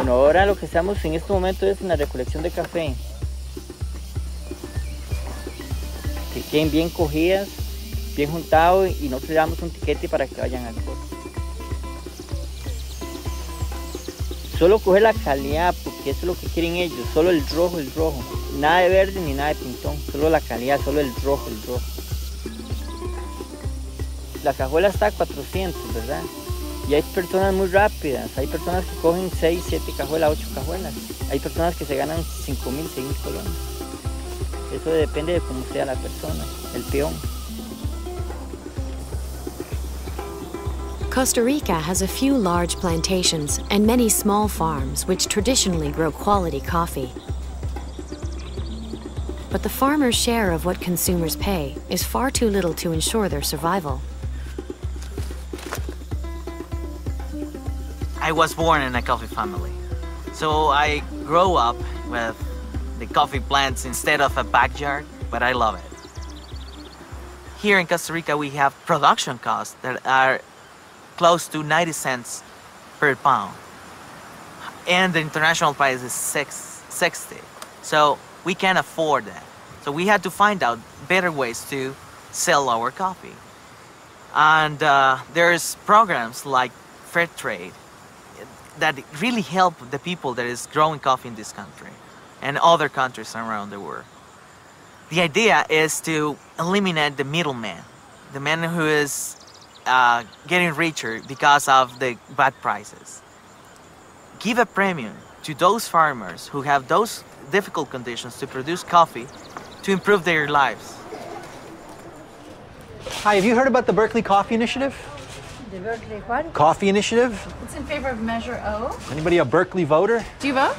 Bueno, ahora lo que estamos en este momento es en la recolección de café. Que queden bien cogidas, bien juntados y nosotros le damos un tiquete para que vayan al costo. Solo coger la calidad, porque eso es lo que quieren ellos, solo el rojo. Nada de verde ni nada de pintón, solo la calidad, solo el rojo. La cajuela está a 400, ¿verdad? Y hay personas muy rápidas, hay personas que cogen 6, 7 cajuelas, 8 cajuelas. Hay personas que se ganan 5.000, 6.000 colones. Eso depende de cómo sea la persona, el peón. Costa Rica has a few large plantations and many small farms which traditionally grow quality coffee. But the farmers' share of what consumers pay is far too little to ensure their survival. I was born in a coffee family, so I grew up with the coffee plants instead of a backyard, but I love it. Here in Costa Rica, we have production costs that are close to 90 cents per pound, and the international price is 60. So we can't afford that. So we had to find out better ways to sell our coffee. And there's programs like Fair Trade that really help the people that is growing coffee in this country and other countries around the world. The idea is to eliminate the middleman, the man who is getting richer because of the bad prices. Give a premium to those farmers who have those difficult conditions to produce coffee to improve their lives. Hi, have you heard about the Berkeley Coffee Initiative? The Berkeley what? Coffee Initiative? It's in favor of Measure O. Anybody a Berkeley voter? Do you vote?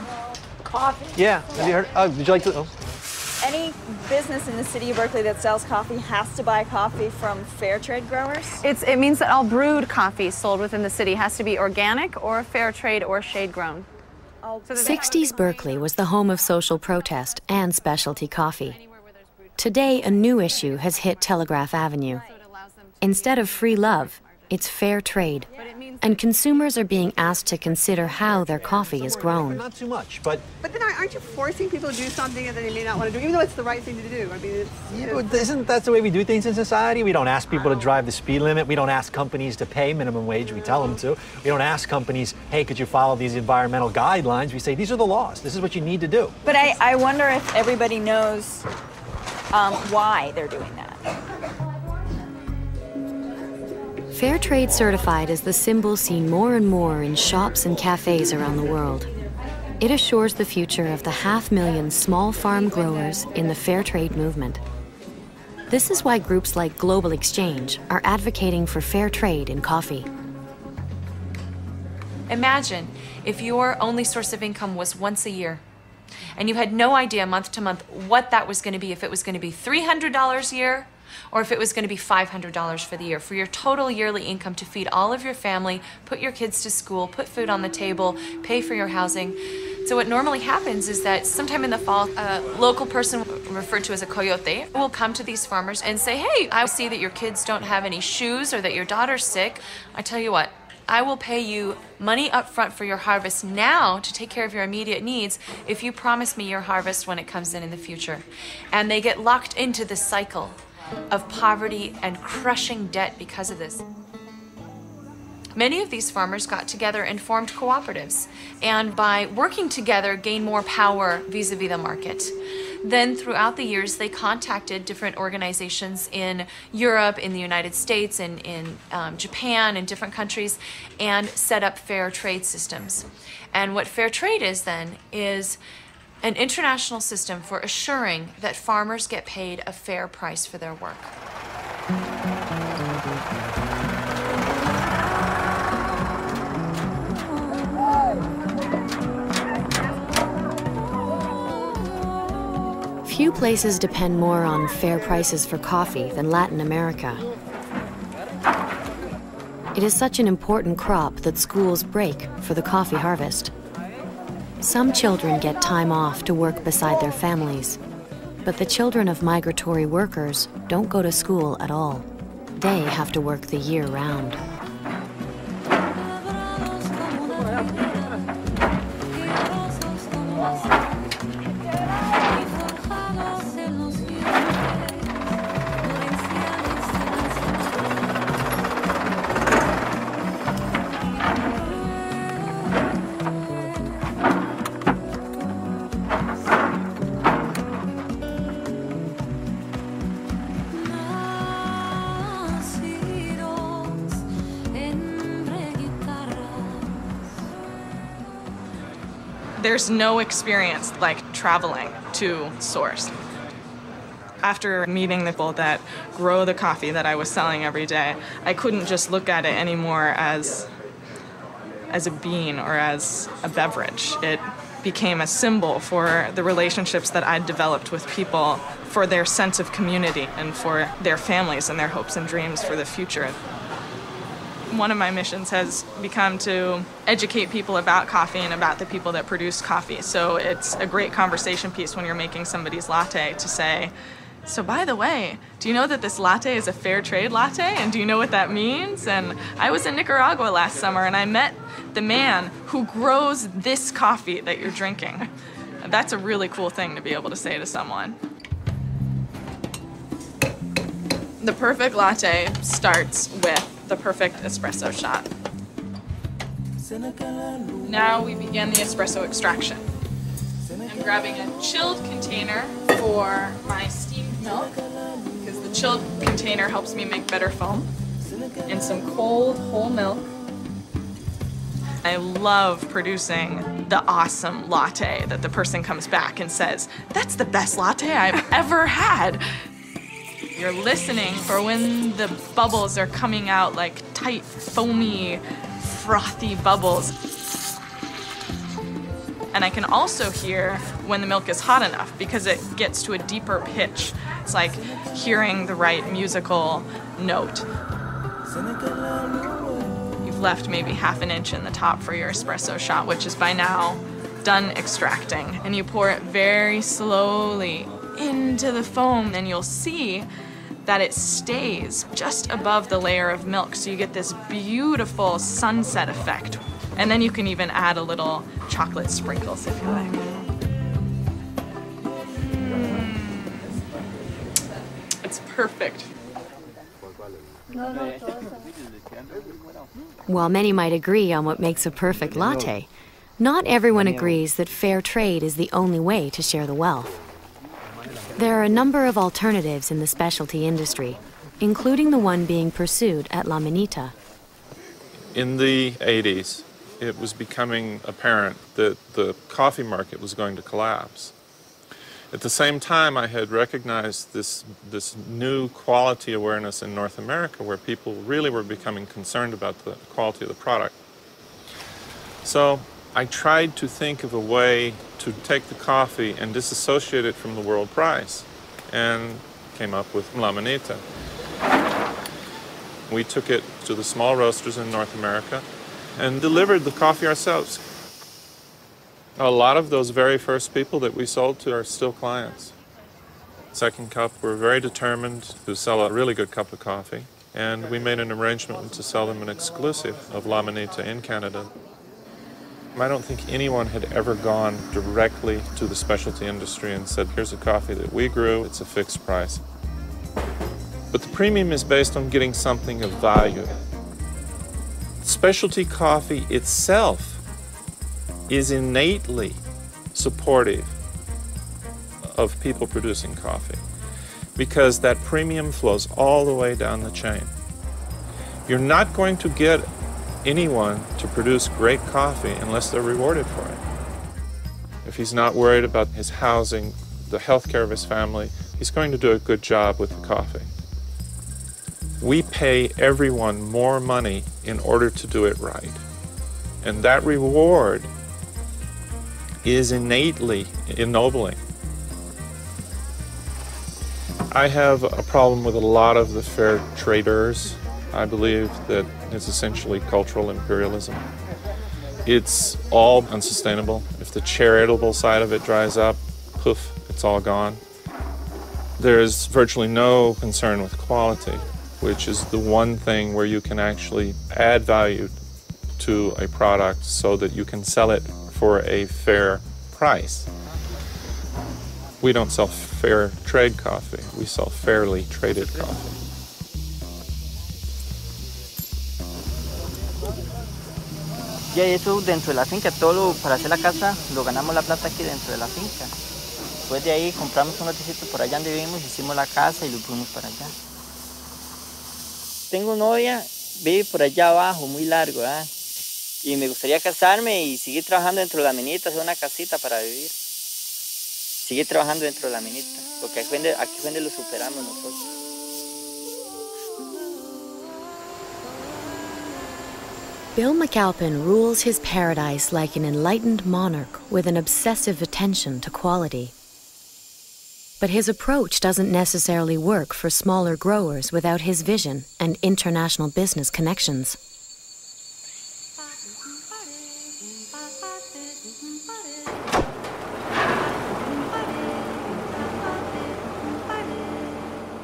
Coffee. Yeah, have you heard? Oh, would you like to? Oh. Any business in the city of Berkeley that sells coffee has to buy coffee from fair trade growers? It means that all brewed coffee sold within the city has to be organic or fair trade or shade grown. 60s Berkeley was the home of social protest and specialty coffee. Today, a new issue has hit Telegraph Avenue. Instead of free love, it's fair trade, and consumers are being asked to consider how their coffee is grown. Not too much, but then aren't you forcing people to do something that they may not want to do, even though it's the right thing to do? I mean, but isn't that the way we do things in society? We don't ask people to drive the speed limit. We don't ask companies to pay minimum wage. We tell them to. We don't ask companies, hey, could you follow these environmental guidelines? We say, these are the laws. This is what you need to do. But I wonder if everybody knows why they're doing that. Fair Trade Certified is the symbol seen more and more in shops and cafes around the world. It assures the future of the 500,000 small farm growers in the fair trade movement. This is why groups like Global Exchange are advocating for fair trade in coffee. Imagine if your only source of income was once a year, and you had no idea month to month what that was going to be, if it was going to be $300 a year, or if it was going to be $500 for the year, for your total yearly income to feed all of your family, put your kids to school, put food on the table, pay for your housing. So what normally happens is that sometime in the fall, a local person referred to as a coyote will come to these farmers and say, hey, I see that your kids don't have any shoes or that your daughter's sick. I tell you what, I will pay you money up front for your harvest now to take care of your immediate needs if you promise me your harvest when it comes in the future. And they get locked into this cycle of poverty and crushing debt because of this. Many of these farmers got together and formed cooperatives, and by working together gained more power vis-a-vis the market. Then throughout the years they contacted different organizations in Europe, in the United States, in Japan, and different countries, and set up fair trade systems. And what fair trade is then is an international system for assuring that farmers get paid a fair price for their work. Few places depend more on fair prices for coffee than Latin America. It is such an important crop that schools break for the coffee harvest. Some children get time off to work beside their families, but the children of migratory workers don't go to school at all. They have to work the year round. There's no experience like traveling to source. After meeting the people that grow the coffee that I was selling every day, I couldn't just look at it anymore as a bean or as a beverage. It became a symbol for the relationships that I'd developed with people, for their sense of community and for their families and their hopes and dreams for the future. One of my missions has become to educate people about coffee and about the people that produce coffee. So it's a great conversation piece when you're making somebody's latte to say, so by the way, do you know that this latte is a fair trade latte? And do you know what that means? And I was in Nicaragua last summer and I met the man who grows this coffee that you're drinking. That's a really cool thing to be able to say to someone. The perfect latte starts with the perfect espresso shot. Now we begin the espresso extraction. I'm grabbing a chilled container for my steamed milk, because the chilled container helps me make better foam, and some cold whole milk. I love producing the awesome latte that the person comes back and says, that's the best latte I've ever had. You're listening for when the bubbles are coming out like tight, foamy, frothy bubbles. And I can also hear when the milk is hot enough because it gets to a deeper pitch. It's like hearing the right musical note. You've left maybe half an inch in the top for your espresso shot, which is by now done extracting. And you pour it very slowly into the foam, and you'll see that it stays just above the layer of milk, so you get this beautiful sunset effect. And then you can even add a little chocolate sprinkles if you like. It's perfect. While many might agree on what makes a perfect latte, not everyone agrees that fair trade is the only way to share the wealth. There are a number of alternatives in the specialty industry, including the one being pursued at La Manita. In the 80s, it was becoming apparent that the coffee market was going to collapse. At the same time, I had recognized this new quality awareness in North America where people really were becoming concerned about the quality of the product. So I tried to think of a way to take the coffee and disassociate it from the world price, and came up with La Manita. We took it to the small roasters in North America and delivered the coffee ourselves. A lot of those very first people that we sold to are still clients. Second Cup were very determined to sell a really good cup of coffee, and we made an arrangement to sell them an exclusive of La Manita in Canada. I don't think anyone had ever gone directly to the specialty industry and said, here's a coffee that we grew, it's a fixed price. But the premium is based on getting something of value. Specialty coffee itself is innately supportive of people producing coffee because that premium flows all the way down the chain. You're not going to get anyone to produce great coffee unless they're rewarded for it. If he's not worried about his housing, the health care of his family, he's going to do a good job with the coffee. We pay everyone more money in order to do it right. And that reward is innately ennobling. I have a problem with a lot of the fair traders. I believe that it's essentially cultural imperialism. It's all unsustainable. If the charitable side of it dries up, poof, it's all gone. There's virtually no concern with quality, which is the one thing where you can actually add value to a product so that you can sell it for a fair price. We don't sell fair trade coffee, we sell fairly traded coffee. Ya eso dentro de la finca, para hacer la casa, lo ganamos la plata aquí dentro de la finca. Después de ahí compramos un lotecito por allá donde vivimos, hicimos la casa y lo fuimos para allá. Tengo novia, vive por allá abajo, muy largo, ¿verdad? Y me gustaría casarme y seguir trabajando dentro de la minita, hacer una casita para vivir. Seguir trabajando dentro de la minita, porque aquí fue donde lo superamos nosotros. Bill McAlpin rules his paradise like an enlightened monarch with an obsessive attention to quality. But his approach doesn't necessarily work for smaller growers without his vision and international business connections.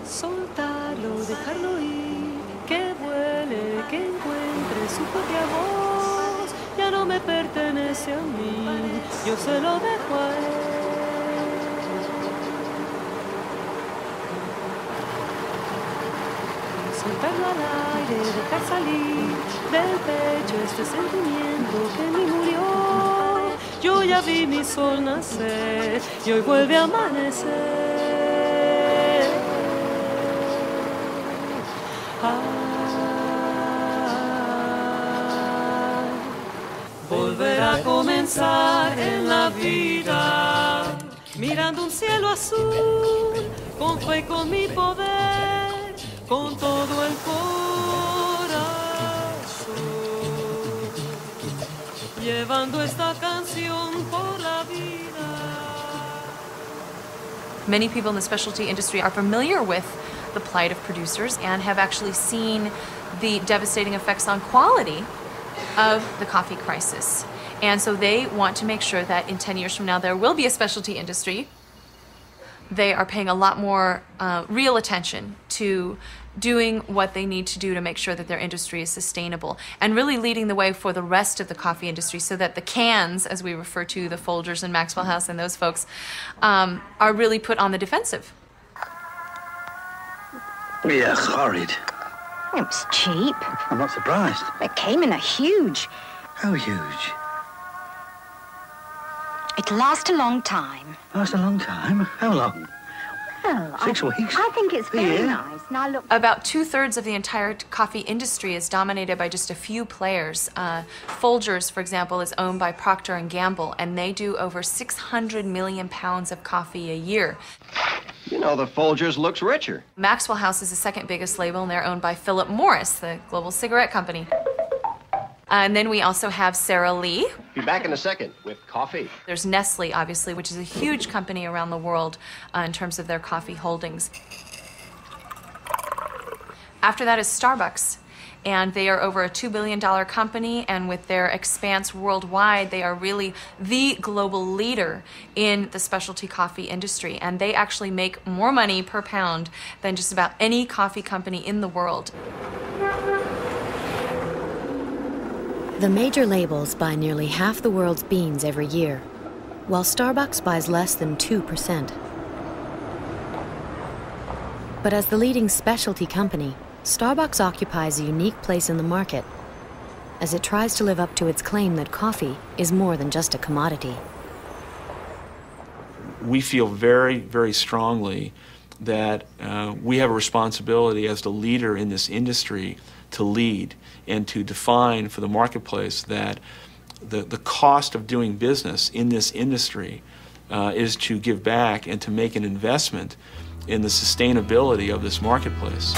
Soltarlo, dejarlo ir, que vuele, que encuentre su propia voz. Ya no me pertenece a mí, yo se lo dejo a él. Soltarlo al aire, dejar salir del pecho este sentimiento que en mí murió. Yo ya vi mi sol nacer y hoy vuelve a amanecer. Volver a comenzar en la vida, mirando un cielo azul, con fe y con mi poder, con todo el corazón, llevando esta canción por la vida. Many people in the specialty industry are familiar with the plight of producers and have actually seen the devastating effects on quality of the coffee crisis. And so they want to make sure that in 10 years from now there will be a specialty industry. They are paying a lot more real attention to doing what they need to do to make sure that their industry is sustainable and really leading the way for the rest of the coffee industry so that the cans, as we refer to the Folgers and Maxwell House and those folks, are really put on the defensive. Yeah, horrid. It was cheap. I'm not surprised. It came in a huge. How huge? It'll last a long time. Last a long time? How long? Well, 6 weeks? I think it's very nice. Now look. About 2/3 of the entire coffee industry is dominated by just a few players. Folgers, for example, is owned by Procter & Gamble, and they do over 600 million pounds of coffee a year. You know, the Folgers looks richer. Maxwell House is the second biggest label, and they're owned by Philip Morris, the global cigarette company. And then we also have Sara Lee. Be back in a second with coffee. There's Nestle, obviously, which is a huge company around the world in terms of their coffee holdings. After that is Starbucks, and they are over a $2 billion company, and with their expanse worldwide, they are really the global leader in the specialty coffee industry, and they actually make more money per pound than just about any coffee company in the world. The major labels buy nearly half the world's beans every year, while Starbucks buys less than 2%. But as the leading specialty company, Starbucks occupies a unique place in the market, as it tries to live up to its claim that coffee is more than just a commodity. We feel very, very strongly that we have a responsibility as the leader in this industry to lead and to define for the marketplace that the cost of doing business in this industry is to give back and to make an investment in the sustainability of this marketplace.